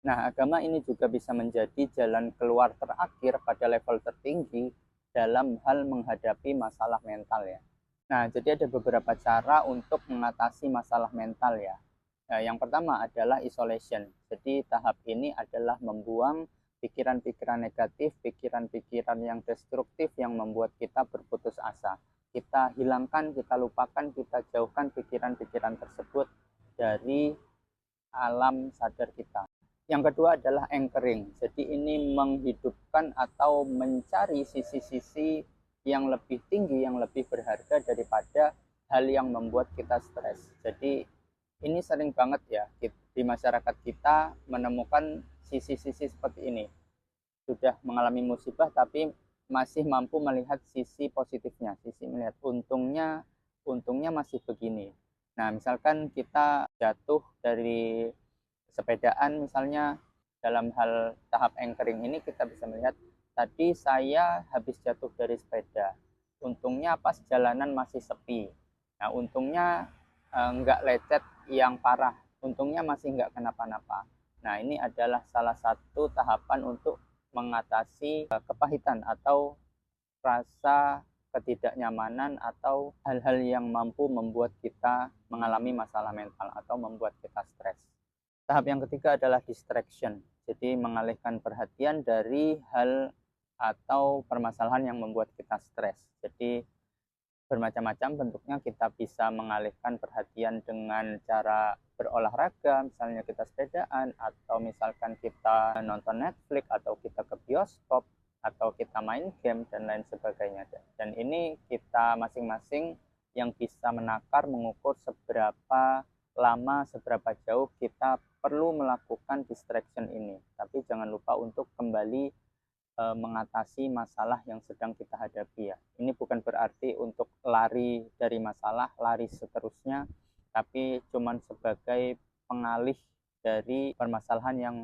Nah, agama ini juga bisa menjadi jalan keluar terakhir pada level tertinggi dalam hal menghadapi masalah mental ya. Nah, jadi ada beberapa cara untuk mengatasi masalah mental ya. Nah, yang pertama adalah isolation. Jadi tahap ini adalah membuang pikiran-pikiran negatif, pikiran-pikiran yang destruktif yang membuat kita berputus asa. Kita hilangkan, kita lupakan, kita jauhkan pikiran-pikiran tersebut dari alam sadar kita. Yang kedua adalah anchoring. Jadi ini menghidupkan atau mencari sisi-sisi yang lebih tinggi, yang lebih berharga daripada hal yang membuat kita stres. Jadi ini sering banget ya di masyarakat kita menemukan sisi-sisi seperti ini. Sudah mengalami musibah tapi masih mampu melihat sisi positifnya, sisi melihat untungnya masih begini. Nah, misalkan kita jatuh dari sepedaan misalnya, dalam hal tahap anchoring ini kita bisa melihat tadi saya habis jatuh dari sepeda, untungnya pas jalanan masih sepi. Nah, untungnya nggak lecet yang parah, untungnya masih nggak kenapa-napa. Nah, ini adalah salah satu tahapan untuk mengatasi kepahitan atau rasa ketidaknyamanan atau hal-hal yang mampu membuat kita mengalami masalah mental atau membuat kita stres. Tahap yang ketiga adalah distraction. Jadi mengalihkan perhatian dari hal atau permasalahan yang membuat kita stres. Jadi bermacam-macam bentuknya kita bisa mengalihkan perhatian dengan cara berolahraga, misalnya kita sepedaan, atau misalkan kita nonton Netflix, atau kita ke bioskop, atau kita main game, dan lain sebagainya. Dan ini kita masing-masing yang bisa menakar, mengukur seberapa lama, seberapa jauh kita perlu melakukan distraction ini. Tapi jangan lupa untuk kembali mengatasi masalah yang sedang kita hadapi ya. Ini bukan berarti untuk lari dari masalah, lari seterusnya, tapi cuman sebagai pengalih dari permasalahan yang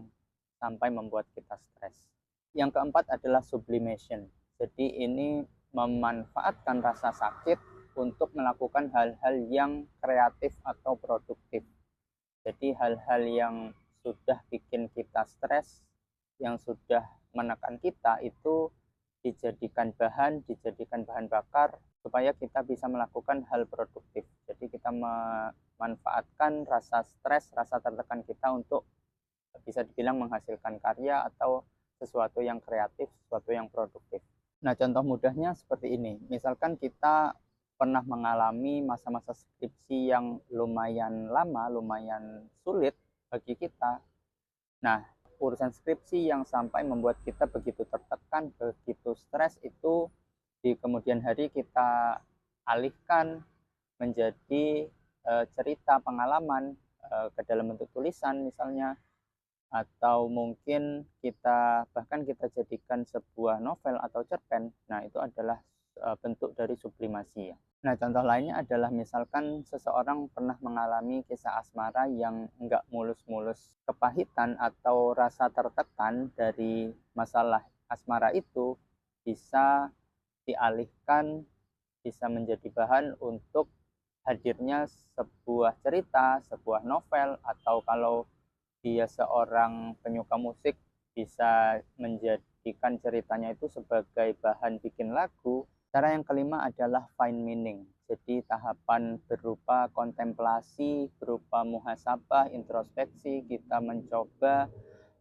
sampai membuat kita stres. Yang keempat adalah sublimation. Jadi ini memanfaatkan rasa sakit untuk melakukan hal-hal yang kreatif atau produktif. Jadi hal-hal yang sudah bikin kita stres, yang sudah menekan kita itu dijadikan bahan bakar supaya kita bisa melakukan hal produktif. Jadi kita memanfaatkan rasa stres, rasa tertekan kita untuk bisa dibilang menghasilkan karya atau sesuatu yang kreatif, sesuatu yang produktif. Nah, contoh mudahnya seperti ini. Misalkan kita pernah mengalami masa-masa skripsi yang lumayan lama, lumayan sulit bagi kita. Nah, urusan skripsi yang sampai membuat kita begitu tertekan, begitu stres itu di kemudian hari kita alihkan menjadi cerita pengalaman ke dalam bentuk tulisan misalnya, atau mungkin bahkan kita jadikan sebuah novel atau cerpen. Nah, itu adalah bentuk dari sublimasi ya. Nah, contoh lainnya adalah misalkan seseorang pernah mengalami kisah asmara yang enggak mulus-mulus kepahitan atau rasa tertekan dari masalah asmara itu bisa dialihkan, bisa menjadi bahan untuk hadirnya sebuah cerita, sebuah novel, atau kalau dia seorang penyuka musik bisa menjadikan ceritanya itu sebagai bahan bikin lagu. Cara yang kelima adalah find meaning. Jadi tahapan berupa kontemplasi, berupa muhasabah, introspeksi, kita mencoba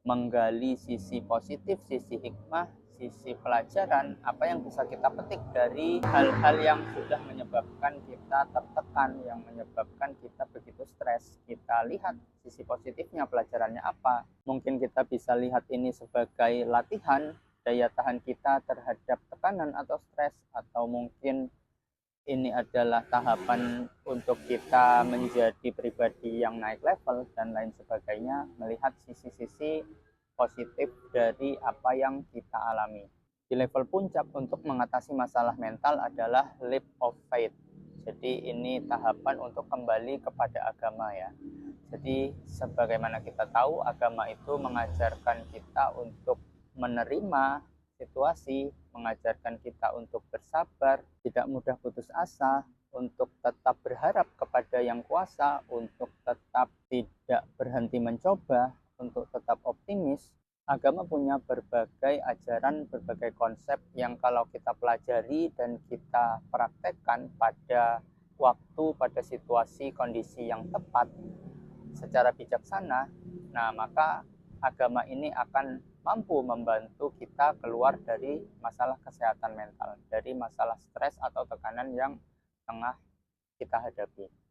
menggali sisi positif, sisi hikmah, sisi pelajaran, apa yang bisa kita petik dari hal-hal yang sudah menyebabkan kita tertekan, yang menyebabkan kita begitu stres. Kita lihat sisi positifnya, pelajarannya apa. Mungkin kita bisa lihat ini sebagai latihan daya tahan kita terhadap tekanan atau stres, atau mungkin ini adalah tahapan untuk kita menjadi pribadi yang naik level dan lain sebagainya, melihat sisi-sisi positif dari apa yang kita alami. Di level puncak untuk mengatasi masalah mental adalah leap of faith. Jadi ini tahapan untuk kembali kepada agama ya. Jadi sebagaimana kita tahu, agama itu mengajarkan kita untuk menerima situasi, mengajarkan kita untuk bersabar, tidak mudah putus asa, untuk tetap berharap kepada yang kuasa, untuk tetap tidak berhenti mencoba, untuk tetap optimis, agama punya berbagai ajaran, berbagai konsep yang kalau kita pelajari dan kita praktekkan pada waktu, pada situasi, kondisi yang tepat, secara bijaksana, nah maka agama ini akan mampu membantu kita keluar dari masalah kesehatan mental, dari masalah stres atau tekanan yang tengah kita hadapi.